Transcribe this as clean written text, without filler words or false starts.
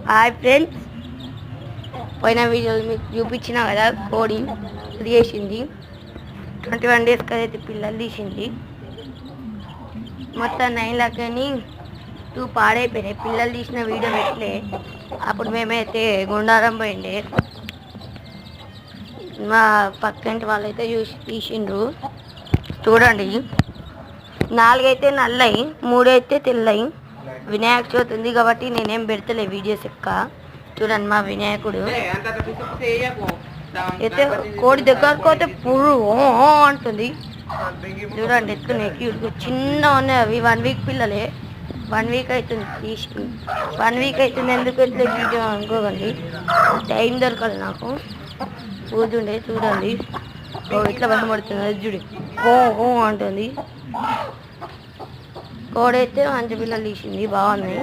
Hi friends, పోయిన వీడియోలు మీకు చూపించిన కదా కోడి చేసింది 21 డేస్కి అయితే పిల్లలు తీసింది. మొత్తం 9 లక్షని 2 పాడైపోయినాయి. పిల్లలు తీసిన వీడియో పెట్టలే. అప్పుడు మేమైతే గుండారం పోయిండే, మా పక్కింటి వాళ్ళైతే తీసిండ్రు. చూడండి, 4 అయితే నల్లయి, 3 అయితే తెల్లయి. వినాయక చవితి ఉంది కాబట్టి నేనేం పెడతలే వీడియోస్ ఎక్క. చూడండి మా వినాయకుడు అయితే కోడి దగ్గరకు పోతే పురు అంటుంది. చూడండి ఎత్తుకునే క్యూట్గా చిన్న ఉన్నాయి అవి. 1 వీక్ పిల్లలే. 1 వీక్ అవుతుంది తీసి, 1 వీక్ అవుతుంది. ఎందుకు ఎట్లా వీడియో అనుకోకండి, టైం దొరకాలి నాకు. కూర్చుండే చూడండి, ఇట్లా భయపడుతుంది అది చూడు, ఓ అంటుంది. కోడైతే మంచి పిల్లలు తీసింది, బాగున్నాయి.